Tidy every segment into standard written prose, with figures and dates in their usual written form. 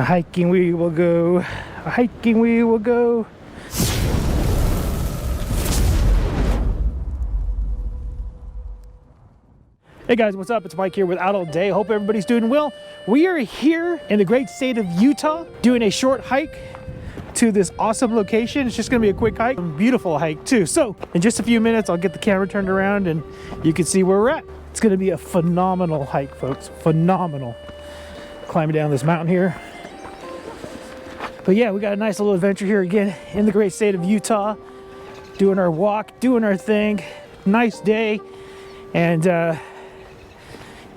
A hiking we will go. A hiking we will go. Hey guys, what's up? It's Mike here with Out All Day. Hope everybody's doing well. We are here in the great state of Utah doing a short hike to this awesome location. It's just gonna be a quick hike, a beautiful hike too. So in just a few minutes, I'll get the camera turned around and you can see where we're at. It's gonna be a phenomenal hike, folks. Phenomenal. Climbing down this mountain here. But yeah, we got a nice little adventure here again in the great state of Utah. Doing our walk, doing our thing. Nice day. And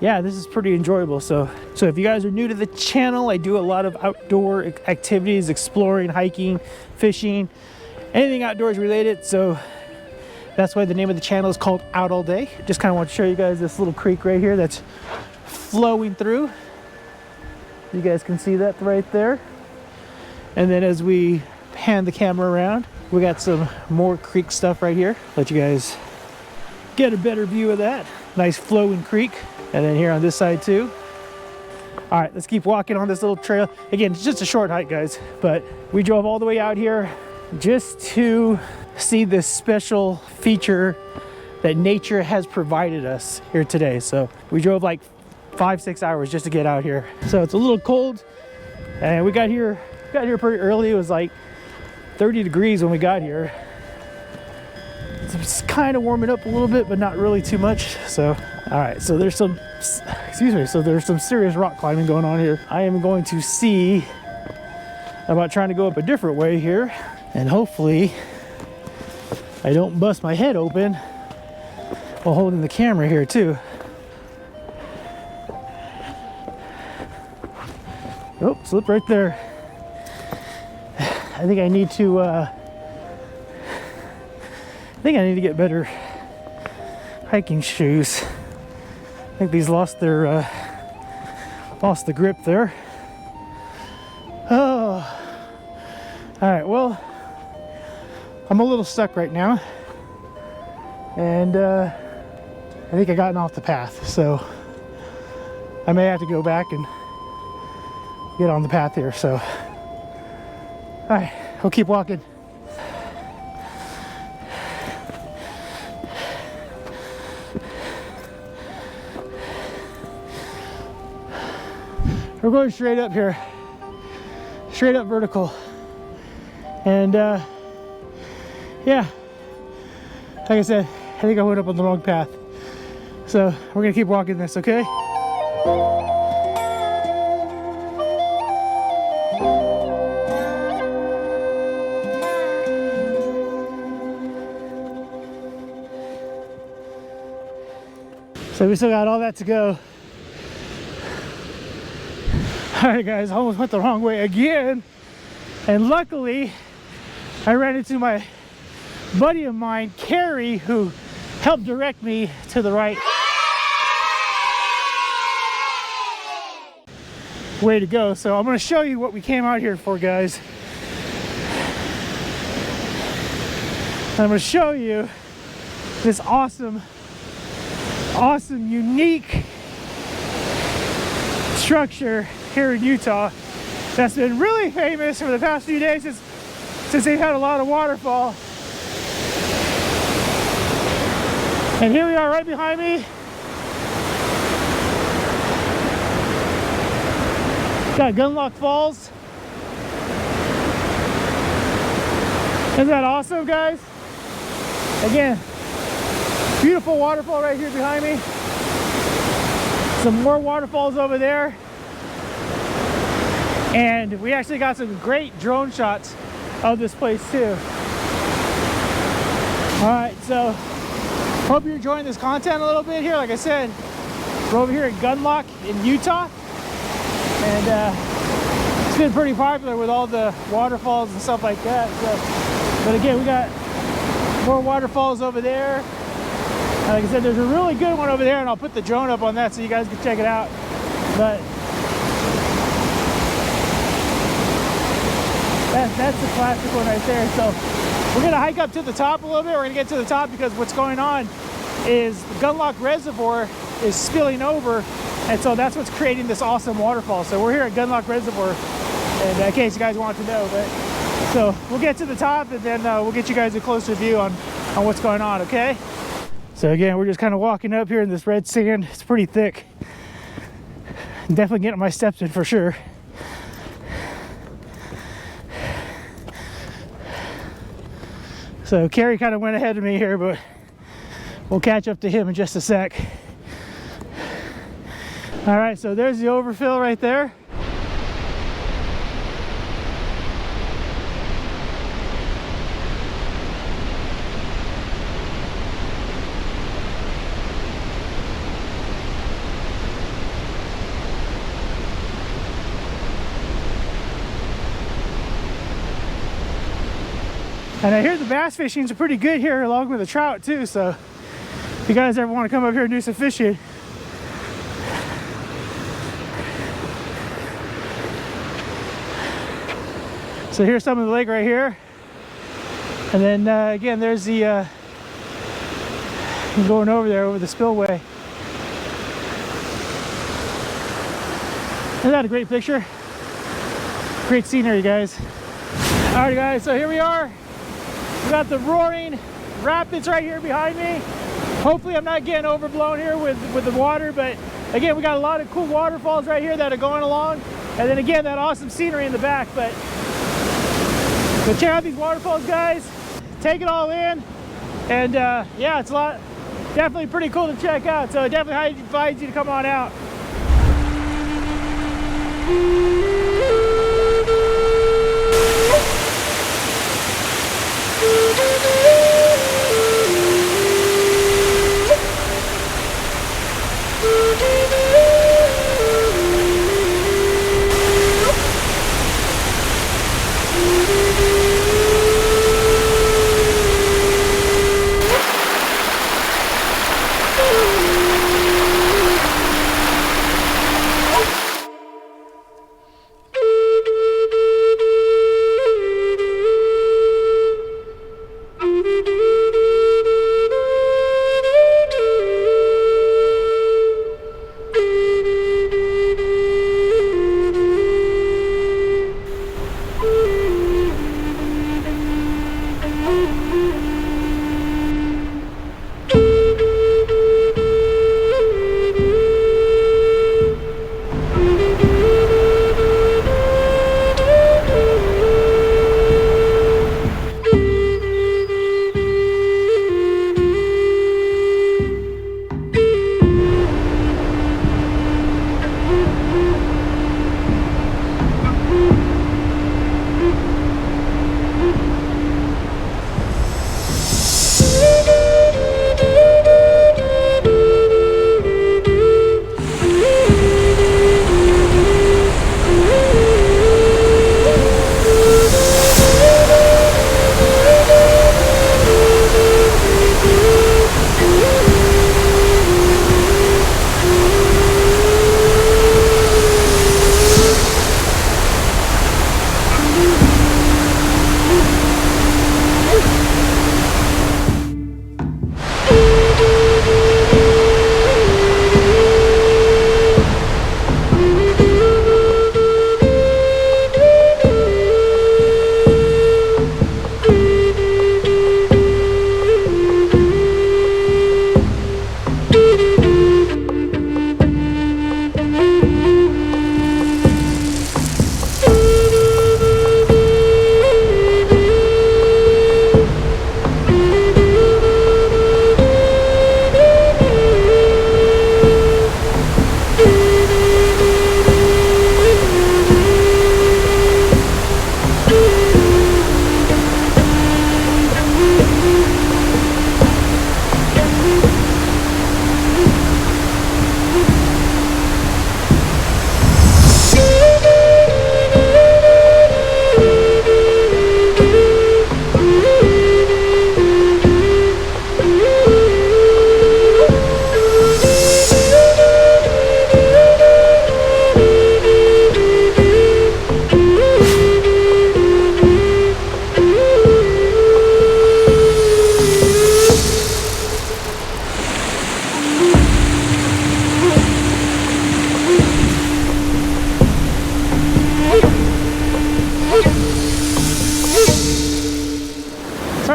yeah, this is pretty enjoyable. So if you guys are new to the channel, I do a lot of outdoor activities, exploring, hiking, fishing, anything outdoors related. So that's why the name of the channel is called Out All Day. Just kind of want to show you guys this little creek right here that's flowing through. You guys can see that right there. And then as we pan the camera around, we got some more creek stuff right here. Let you guys get a better view of that. Nice flowing creek. And then here on this side too. All right, let's keep walking on this little trail. Again, it's just a short hike, guys, but we drove all the way out here just to see this special feature that nature has provided us here today. So we drove like 5-6 hours just to get out here. So it's a little cold, and we got here pretty early. It was like 30 degrees when we got here. It's kind of warming up a little bit, but not really too much. So all right, so there's some serious rock climbing going on here. I am going to see about trying to go up a different way here, and hopefully I don't bust my head open while holding the camera here too. Oh, slip right there. I think I need to get better hiking shoes. I think these lost the grip there. Oh, all right. Well, I'm a little stuck right now, and I think I gotten off the path, so I may have to go back and get on the path here. So, all right, we'll keep walking. We're going straight up here, straight up vertical. And yeah, like I said, I think I went up on the wrong path. So we're gonna keep walking this, okay? So we still got all that to go. All right, guys, I almost went the wrong way again. And luckily, I ran into my buddy of mine, Carrie, who helped direct me to the right way to go. So I'm gonna show you what we came out here for, guys. I'm gonna show you this awesome, unique structure here in Utah that's been really famous for the past few days since they've had a lot of waterfall. And here we are right behind me. Got Gunlock Falls. Isn't that awesome, guys? Again, beautiful waterfall right here behind me. Some more waterfalls over there. And we actually got some great drone shots of this place too. All right, so hope you're enjoying this content a little bit here. Like I said, we're over here at Gunlock in Utah. And it's been pretty popular with all the waterfalls and stuff like that. So, but again, we got more waterfalls over there. And like I said, there's a really good one over there, and I'll put the drone up on that so you guys can check it out. But that's the classic one right there. So we're gonna hike up to the top a little bit. We're gonna get to the top because what's going on is the Gunlock Reservoir is spilling over, and so that's what's creating this awesome waterfall. So we're here at Gunlock Reservoir, and in case you guys want to know. But so we'll get to the top, and then we'll get you guys a closer view on what's going on, okay? So again, we're just kind of walking up here in this red sand. It's pretty thick. Definitely getting my steps in for sure. So Carrie kind of went ahead of me here, but we'll catch up to him in just a sec. All right, so there's the overfill right there. And I hear the bass fishing's pretty good here along with the trout too, so if you guys ever want to come up here and do some fishing. So here's some of the lake right here. And then again, there's the, going over there over the spillway. Isn't that a great picture? Great scenery, guys. All right, guys, so here we are. We got the roaring rapids right here behind me. Hopefully I'm not getting overblown here with the water, but again, we got a lot of cool waterfalls right here that are going along. And then again, that awesome scenery in the back. But check out these waterfalls, guys. Take it all in. And yeah, it's definitely pretty cool to check out. So I definitely highly advise you to come on out.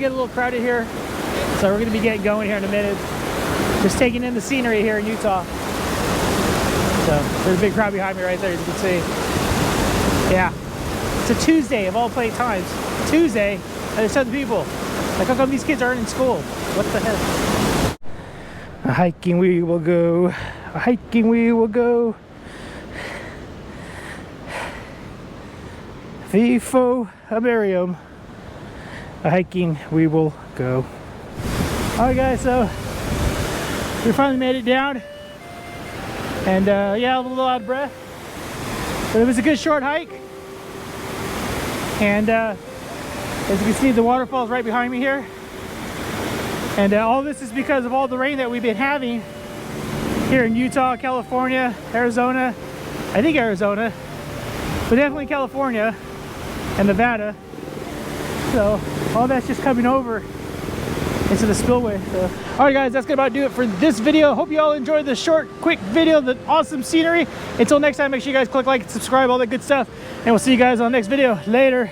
to get a little crowded here, so we're going to be getting going here in a minute. Just taking in the scenery here in Utah. So there's a big crowd behind me right there, as you can see. Yeah, it's a Tuesday of all play times. Tuesday, and there's tons of people. Like, how come these kids aren't in school? What the heck? A hiking we will go. A hiking we will go. Vifo Amerium. A hiking we will go. Alright guys, so we finally made it down. And yeah, a little out of breath. But it was a good short hike. And as you can see, the waterfalls right behind me here. And all this is because of all the rain that we've been having here in Utah, California, Arizona. I think Arizona, but definitely California and Nevada. So all that's just coming over into the spillway. So, all right guys, that's gonna about do it for this video. Hope you all enjoyed this short, quick video, the awesome scenery. Until next time, make sure you guys click like and subscribe, all that good stuff. And we'll see you guys on the next video. Later.